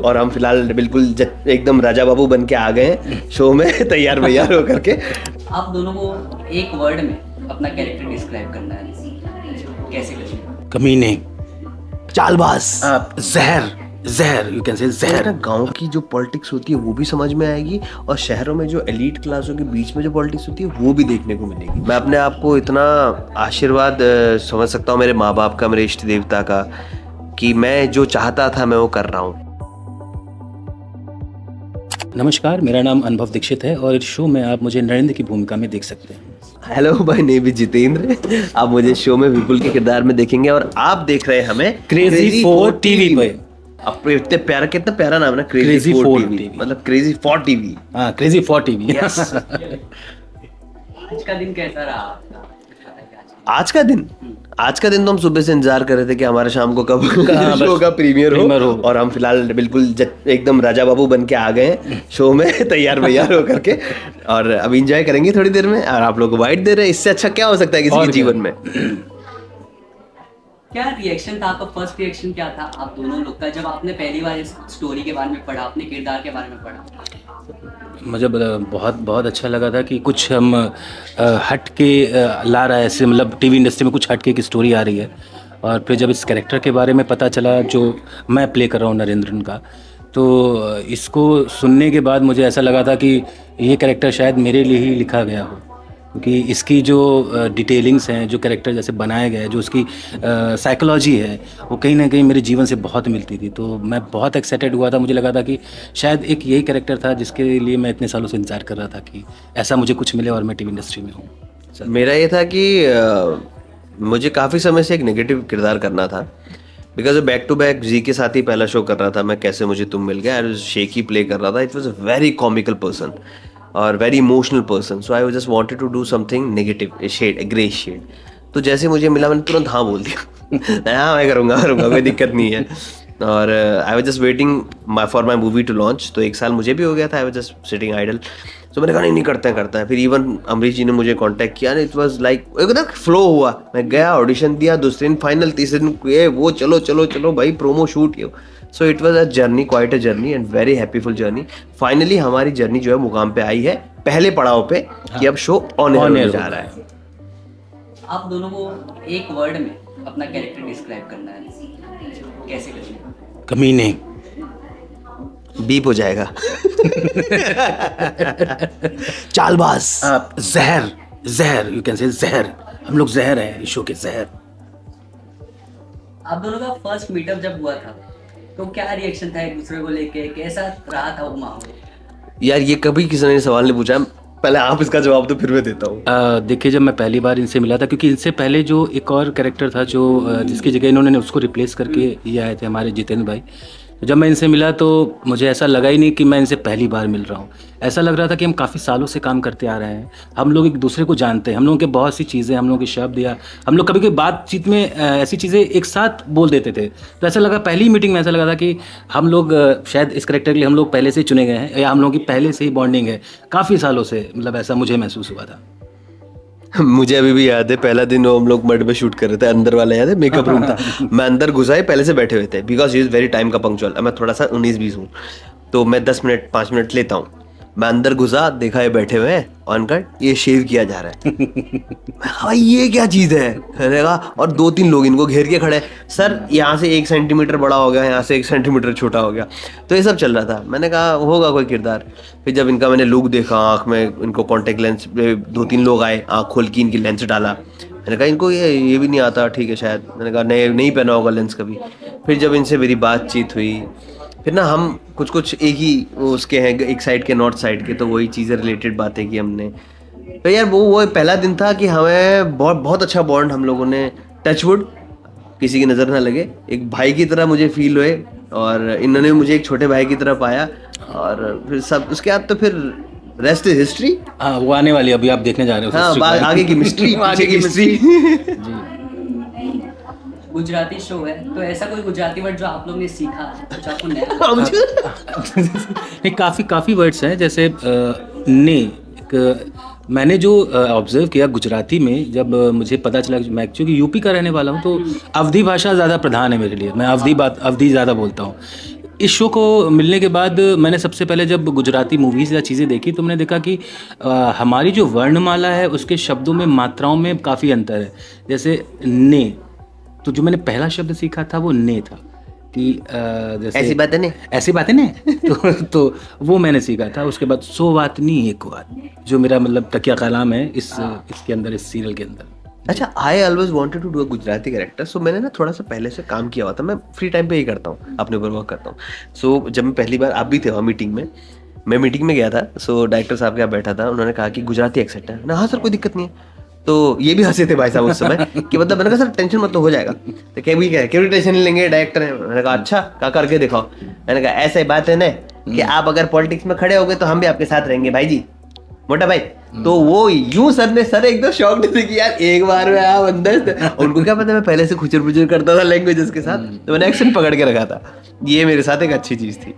और हम फिलहाल बिल्कुल एकदम राजा बाबू बन के आ गए हैं शो में तैयार वैयार होकर के। आप दोनों को एक वर्ड में अपना कैरेक्टर डिस्क्राइब करना है, कैसे करेंगे? कमीने, चालबाज, जहर, जहर यू कैन से जहर। गांव की जो पॉलिटिक्स होती है वो भी समझ में आएगी और शहरों में जो एलीट क्लासों के बीच में जो पॉलिटिक्स होती है वो भी देखने को मिलेगी। मैं अपने आप को इतना आशीर्वाद समझ सकता हूँ मेरे माँ बाप का, मेरे इष्ट देवता का, कि मैं जो चाहता था मैं वो कर रहा हूँ। नमस्कार, मेरा नाम अनुभव दीक्षित है और इस शो में आप मुझे नरेंद्र की भूमिका में देख सकते हैं। Hello, my name is Jitendra. आप मुझे शो में विपुल के किरदार में देखेंगे और आप देख रहे हैं हमें क्रेजी 4 टीवी पे। अब इतने प्यारा, कितना प्यारा नाम है ना, क्रेजी 4 टीवी, मतलब क्रेजी 4 टीवी। हाँ, क्रेजी 4 टीवी। आज का दिन कैसा रहा आपका? आज का दिन तो हम सुबह से इंतजार कर रहे थे कि हमारे शाम को कब शो का प्रीमियर हो और हम फिलहाल बिल्कुल एकदम राजा बाबू बन के आ गए हैं शो में तैयार वैयार होकर के, और अब एंजॉय करेंगे थोड़ी देर में और आप लोग को वाइट दे रहे हैं। इससे अच्छा क्या हो सकता है किसी के जीवन में? क्या रिएक्शन था आपका? फर्स्ट रिएक्शन क्या था आप दोनों लोग का जब आपने पहली बार इस स्टोरी के बारे में पढ़ा, अपने किरदार के बारे में पढ़ा? मुझे बहुत अच्छा लगा था कि कुछ हम हट के ला रहा है, ऐसे मतलब टीवी इंडस्ट्री में कुछ हट के की स्टोरी आ रही है। और फिर जब इस कैरेक्टर के बारे में पता चला जो मैं प्ले कर रहा हूँ नरेंद्रन का, तो इसको सुनने के बाद मुझे ऐसा लगा था कि ये कैरेक्टर शायद मेरे लिए ही लिखा गया हो, क्योंकि इसकी जो डिटेलिंग्स हैं, जो कैरेक्टर जैसे बनाया गया है, जो उसकी साइकोलॉजी है, वो कहीं ना कहीं मेरे जीवन से बहुत मिलती थी। तो मैं बहुत एक्साइटेड हुआ था। मुझे लगा था कि शायद एक यही कैरेक्टर था जिसके लिए मैं इतने सालों से इंतजार कर रहा था कि ऐसा मुझे कुछ मिले और मैं टीवी इंडस्ट्री में हूँ। मेरा ये था कि मुझे काफ़ी समय से एक नेगेटिव किरदार करना था, बिकॉज बैक टू बैक जी के साथ ही पहला शो कर रहा था मैं, कैसे मुझे तुम मिल गया, शेकी प्ले कर रहा था। It was a very comical person और very emotional person, so I just wanted to do something negative shade, grey shade. तो जैसे मुझे मिला मैंने तुरंत हाँ बोल दिया। हाँ, मैं करूँगा कोई दिक्कत नहीं है। और I was just waiting for my movie two launch. तो 1 साल मुझे भी हो गया था, I was just sitting idle. तो मैंने कहा नहीं करते हैं। फिर इवन अमरीश जी ने मुझे कांटेक्ट किया, इट वाज लाइक एकदम फ्लो हुआ। मैं गया, ऑडिशन दिया, दूसरे दिन फाइनल, तीसरे दिन ये वो चलो भाई प्रोमो शूट ये। So it was a journey, quite a journey and very happyful journey. Finally हमारी जर्नी जो है मुकाम पे आई है, पहले पड़ाव पे, कि अब शो ऑन एयर जा रहा है। आप दोनों को एक वर्ड में अपना कैरेक्टर डिस्क्राइब करना है, कैसे करेंगे? कमीने, बीप हो जाएगा। चालबाज, जहर, जहर यू कैन से जहर। हम लोग जहर हैं, इस शो के जहर। आप दोनों का फर्स्ट मीटअप जब हुआ था तो क्या रिएक्शन था एक दूसरे को लेके, कैसा रहा था वो माहौल? यार ये कभी किसी ने सवाल नहीं पूछा, पहले आप इसका जवाब तो फिर मैं देता हूँ। देखिए, जब मैं पहली बार इनसे मिला था, क्योंकि इनसे पहले जो एक और कैरेक्टर था जो जिसकी जगह इन्होंने उसको रिप्लेस करके ये आए थे, हमारे जितेंद्र भाई। तो जब मैं इनसे मिला तो मुझे ऐसा लगा ही नहीं कि मैं इनसे पहली बार मिल रहा हूँ। ऐसा लग रहा था कि हम काफ़ी सालों से काम करते आ रहे हैं, हम लोग एक दूसरे को जानते हैं, हम लोगों के बहुत सी चीज़ें, हम लोगों के शब्द, या हम लोग कभी कभी बातचीत में ऐसी चीज़ें एक साथ बोल देते थे। तो ऐसा लगा, पहली मीटिंग में ऐसा लगा था कि हम लोग शायद इस कैरेक्टर के लिए हम लोग पहले से ही चुने गए हैं, या हम लोगों की पहले से ही बॉन्डिंग है काफ़ी सालों से, मतलब ऐसा मुझे महसूस हुआ था। मुझे अभी भी याद है पहला दिन वो हम लोग मड में शूट कर रहे थे, अंदर वाला याद है, मेकअप रूम था। मैं अंदर घुसा ही पहले से बैठे हुए थे, because he is very time का पंक्चुअल। मैं थोड़ा सा 19-20 हूँ, तो मैं 10 मिनट 5 मिनट लेता हूँ। मैं अंदर घुसा, देखा ये बैठे हुए हैं ऑन कट, ये शेव किया जा रहा है। मैं भाई ये क्या चीज़ है, मैंने कहा। और 2-3 लोग इनको घेर के खड़े, सर यहाँ से 1 सेंटीमीटर बड़ा हो गया, यहाँ से 1 सेंटीमीटर छोटा हो गया। तो ये सब चल रहा था। मैंने कहा होगा कोई किरदार। फिर जब इनका मैंने लुक देखा, आँख में इनको कॉन्टेक्ट लेंस, 2-3 लोग आए, आँख खोल के इनकी लेंस डाला। मैंने कहा इनको ये भी नहीं आता, ठीक है शायद। मैंने कहा नहीं पहना होगा लेंस कभी। फिर जब इनसे मेरी बातचीत हुई, फिर ना हम कुछ एक ही उसके हैं, एक साइड के, नॉर्थ साइड के, तो वही चीज़ें रिलेटेड बातें की हमने। तो यार वो पहला दिन था कि हमें बहुत अच्छा बॉन्ड हम लोगों ने, टचवुड किसी की नज़र ना लगे, एक भाई की तरह मुझे फील हुए, और इन्होंने मुझे एक छोटे भाई की तरह पाया। और फिर सब उसके बाद तो फिर रेस्ट इज हिस्ट्री। हाँ, वो आने वाली, अभी आप देखने जा रहे हो। हाँ, आगे की मिस्ट्री, आगे की मिस्ट्री। गुजराती शो है, तो ऐसा कोई गुजराती वर्ड जो आप लोग ने सीखा, कुछ आपको नया? नहीं, काफ़ी वर्ड्स हैं, जैसे मैंने जो ऑब्जर्व किया गुजराती में, जब मुझे पता चला, मैं एक्चुअली यूपी का रहने वाला हूँ, तो अवधी भाषा ज़्यादा प्रधान है मेरे लिए। मैं अवधी ज़्यादा बोलता हूँ। इस शो को मिलने के बाद मैंने सबसे पहले जब गुजराती मूवीज़ या चीज़ें देखी तो मैंने देखा कि हमारी जो वर्णमाला है उसके शब्दों में मात्राओं में काफ़ी अंतर है। जैसे ने, तो जो मैंने पहला शब्द सीखा था वो ने था कि जैसे ऐसी बात है ने, ऐसी बातें ने तो वो मैंने सीखा था। उसके बाद सो बात नहीं एक बात, जो मेरा मतलब तकिया कलाम है इसके अंदर, इस सीरियल के अंदर। अच्छा, I always wanted to do a Gujarati character, so मैंने ना थोड़ा सा पहले से काम किया हुआ था, मैं फ्री टाइम पे ही करता हूँ, अपने ऊपर वर्क करता हूँ। सो जब मैं पहली बार, आप भी थे वहाँ मीटिंग में, मैं मीटिंग में गया था, सो डायरेक्टर साहब के यहाँ बैठा था, उन्होंने कहा कि गुजराती एक्सेंट है ना, हाँ सर कोई दिक्कत नहीं है। तो ये भी हंसे थे भाई साहब उस समय कि मतलब मैंने कहा सर टेंशन मत, तो हो जाएगा। तो क्या भी क्या क्यों टेंशन नहीं लेंगे, डायरेक्टर है। मैंने कहा अच्छा, क्या करके दिखाओ। मैंने कहा ऐसा ही बात है ना कि आप अगर पॉलिटिक्स में खड़े हो गए तो हम भी आपके साथ रहेंगे भाई जी, मोटा भाई। तो वो यूं सर एकदम शॉक्ड थे कि यार एक बार में आप अंदर, उनको क्या पता मैं पहले से खुचर पुचर करता था लैंग्वेजेस के साथ, तो मैंने एक्शन पकड़ के रखा था। ये मेरे साथ एक अच्छी चीज थी।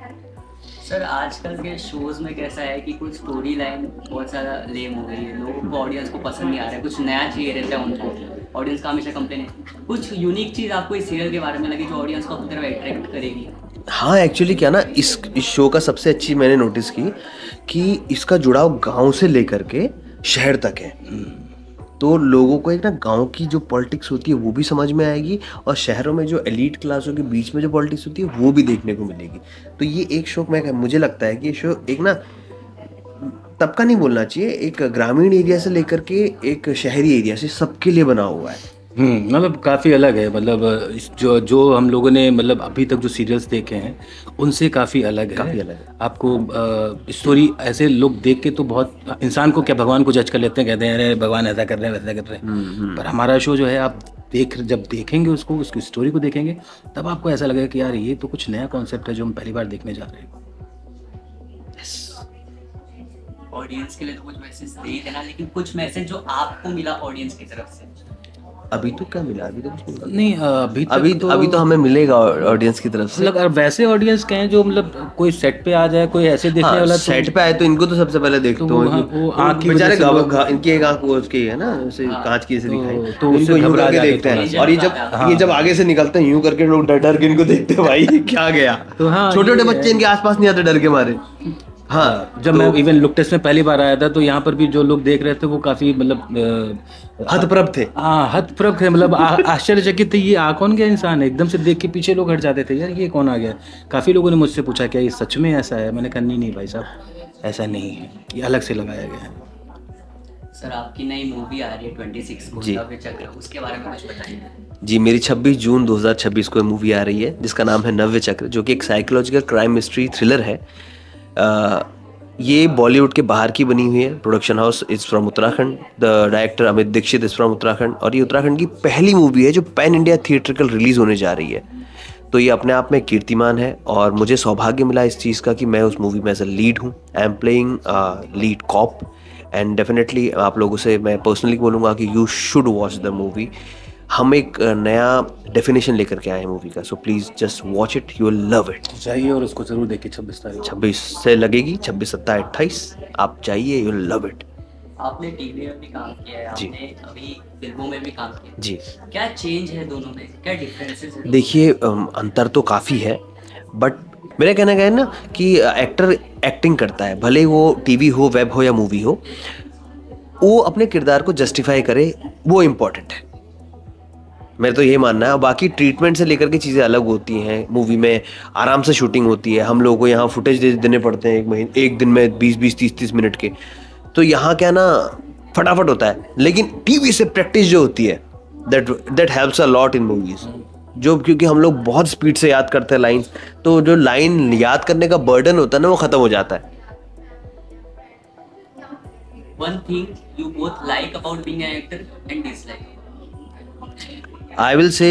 सर आजकल के शोज में कैसा है कि कुछ स्टोरी लाइन बहुत ज़्यादा लेम हो गई है, लोगों को, ऑडियंस को पसंद नहीं आ रहा है, कुछ नया चाहिए रहता है उनको, ऑडियंस का हमेशा कंप्लेन है। कुछ यूनिक चीज़ आपको इस सीरियल के बारे में लगी जो ऑडियंस को अपनी तरफ अट्रैक्ट करेगी? हाँ एक्चुअली क्या ना, इस शो का सबसे अच्छी मैंने नोटिस की कि इसका जुड़ाव गांव से लेकर के शहर तक है। तो लोगों को एक ना गांव की जो पॉलिटिक्स होती है वो भी समझ में आएगी, और शहरों में जो एलीट क्लासों के बीच में जो पॉलिटिक्स होती है वो भी देखने को मिलेगी। तो ये एक शो, मुझे लगता है कि ये शो एक ना तबका नहीं बोलना चाहिए, एक ग्रामीण एरिया से लेकर के एक शहरी एरिया से सबके लिए बना हुआ है। मतलब काफ़ी अलग है, मतलब जो हम लोगों ने मतलब अभी तक जो सीरियल्स देखे हैं उनसे काफ़ी अलग है। काफ़ी अलग है। आपको स्टोरी ऐसे लोग देख के तो बहुत, इंसान को क्या भगवान को जज कर लेते हैं, कहते हैं अरे भगवान ऐसा कर रहे हैं वैसा कर रहे हैं। पर हमारा शो जो है, आप जब देखेंगे उसको, उसकी स्टोरी को देखेंगे, तब आपको ऐसा लगेगा कि यार ये तो कुछ नया कॉन्सेप्ट है जो हम पहली बार देखने जा रहे हैं। ऑडियंस के लिए तो कुछ मैसेज दे ही देना, लेकिन कुछ मैसेज जो आपको मिला ऑडियंस की तरफ से? अभी तो क्या मिला, अभी तो कुछ नहीं मिला। नहीं, अभी तो हमें मिलेगा ऑडियंस की तरफ से। मतलब वैसे ऑडियंस कहें जो मतलब कोई सेट पे आ जाए, कोई ऐसे देखने हाँ, वाला सेट पे आए तो इनको तो सबसे पहले देखते तो हो, वो आँख की बेचारे वजह से लोग- इनकी एक आंख वो उसकी है ना, उसे कांच की ऐसे दिखाई, तो इनको उससे यूं घबरा करके जाते देखते हैं। थोड़ा और ये सा। जब आगे से निकलते हैं यूं करके, लोग डर डर के इनको देखते हैं, भाई ये क्या गया। तो हाँ, छोटे छोटे ये बच्चे इनके आसपास नहीं आते डर के मारे। हाँ, जब मैं इवन लुक टेस्ट में पहली बार आया था तो यहाँ पर भी जो लोग देख रहे थे वो काफी मतलब हतप्रभ थे। हाँ, हतप्रभ थे, मतलब आश्चर्यचकित थे, ये आ कौन गया इंसान है, एकदम से देख के पीछे लोग हट जाते थे, यार ये कौन आ गया। काफी लोगों ने मुझसे पूछा क्या ये सच में ऐसा है, मैंने कहा नहीं भाई साहब ऐसा नहीं है, ये अलग से लगाया गया है। सर आपकी नई मूवी आ रही है 26 को, जी। नव्य चक्र, उसके बारे में कुछ बताइए। जी, मेरी 26 जून 2026 को मूवी आ रही है जिसका नाम है नव्य चक्र, जो कि एक साइकोलॉजिकल क्राइम मिस्ट्री थ्रिलर है। ये बॉलीवुड के बाहर की बनी हुई है। Production house is from Uttarakhand, the director Amit Dikshit is from Uttarakhand, और ये उत्तराखंड की पहली मूवी है जो पैन इंडिया थिएट्रिकल रिलीज़ होने जा रही है। तो ये अपने आप में कीर्तिमान है, और मुझे सौभाग्य मिला इस चीज़ का कि मैं उस मूवी में एज अ लीड हूँ। I am playing lead cop, and definitely आप लोगों से मैं पर्सनली बोलूँगा कि you should watch the movie. हम एक नया डेफिनेशन लेकर के आए हैं मूवी का, so please just watch it, you will love it. चाहिए और उसको जरूर देखिए 26 तारीख। 26 से लगेगी, 26, 27, 28 आप चाहिए, यू विल लव इट। आपने टीवी में भी काम किया है, जी। आपने अभी फिल्मों में भी काम किया है। जी, क्या चेंज है दोनों में, क्या डिफरेंसेस है? देखिए अंतर तो काफ़ी है, बट मेरा कहना क्या है ना कि एक्टर एक्टिंग करता है, भले वो टीवी हो, वेब हो या मूवी हो, वो अपने किरदार को जस्टिफाई करे, वो इम्पोर्टेंट है। मेरा तो ये मानना है। और बाकी ट्रीटमेंट से लेकर के चीज़ें अलग होती हैं। मूवी में आराम से शूटिंग होती है, हम लोगों को यहाँ फुटेज देने पड़ते हैं एक दिन में 20-20, 30-30 मिनट के। तो यहाँ क्या ना फटाफट होता है, लेकिन टीवी से प्रैक्टिस जो होती है that helps a lot in movies. जो क्योंकि हम लोग बहुत स्पीड से याद करते हैं लाइंस, तो जो लाइन याद करने का बर्डन होता है ना वो ख़त्म हो जाता है। One thing you both like about being an actor and dislike? I will say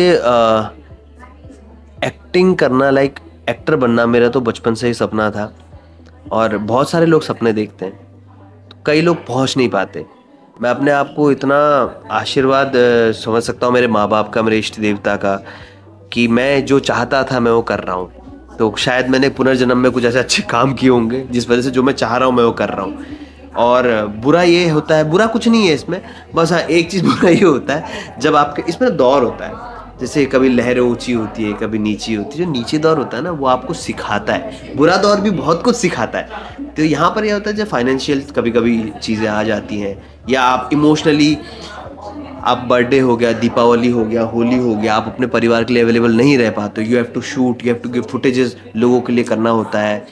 acting करना, लाइक एक्टर बनना मेरा तो बचपन से ही सपना था, और बहुत सारे लोग सपने देखते हैं, तो कई लोग पहुंच नहीं पाते। मैं अपने आप को इतना आशीर्वाद समझ सकता हूँ मेरे माँ बाप का, मेरे इष्ट देवता का, कि मैं जो चाहता था मैं वो कर रहा हूँ। तो शायद मैंने पुनर्जन्म में कुछ ऐसे अच्छे काम किए होंगे जिस वजह से जो मैं चाह रहा हूँ मैं वो कर रहा हूँ। और बुरा ये होता है, बुरा कुछ नहीं है इसमें, बस हाँ एक चीज़ बुरा ये होता है जब आपके इसमें दौर होता है, जैसे कभी लहरें ऊंची होती है, कभी नीची होती है। जो नीचे दौर होता है ना, वो आपको सिखाता है, बुरा दौर भी बहुत कुछ सिखाता है। तो यहाँ पर यह होता है जब फाइनेंशियल कभी कभी चीज़ें आ जाती हैं, या आप इमोशनली, आप बर्थडे हो गया, दीपावली हो गया, होली हो गया, आप अपने परिवार के लिए अवेलेबल नहीं रह पाते, you have to shoot, you have to give footages, लोगों के लिए करना होता है।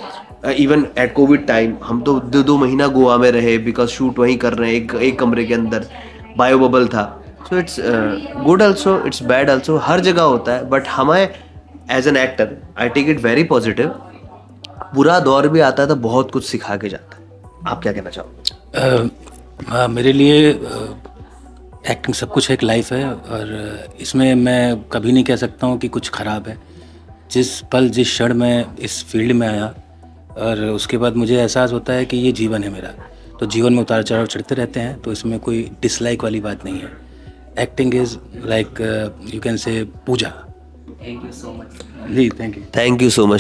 इवन एट कोविड टाइम हम तो 2-2 महीना गोवा में रहे, बिकॉज शूट वहीं कर रहे हैं, एक कमरे के अंदर, बायो बबल था। So it's good also, it's bad also, हर जगह होता है। बट हमें as an actor I take it very positive. बुरा दौर भी आता है तो बहुत कुछ सिखा के जाता है। आप क्या कहना चाहोगे? हाँ, मेरे लिए एक्टिंग सब कुछ एक लाइफ है, और इसमें मैं कभी नहीं कह सकता हूँ कि कुछ ख़राब है। जिस पल जिस क्षण मैं इस फील्ड में आया, और उसके बाद मुझे एहसास होता है कि ये जीवन है मेरा। तो जीवन में उतार चढ़ाव चढ़ते रहते हैं, तो इसमें कोई डिसलाइक वाली बात नहीं है। Acting is like you can say puja. Thank you so much. जी, thank you. Thank you so much.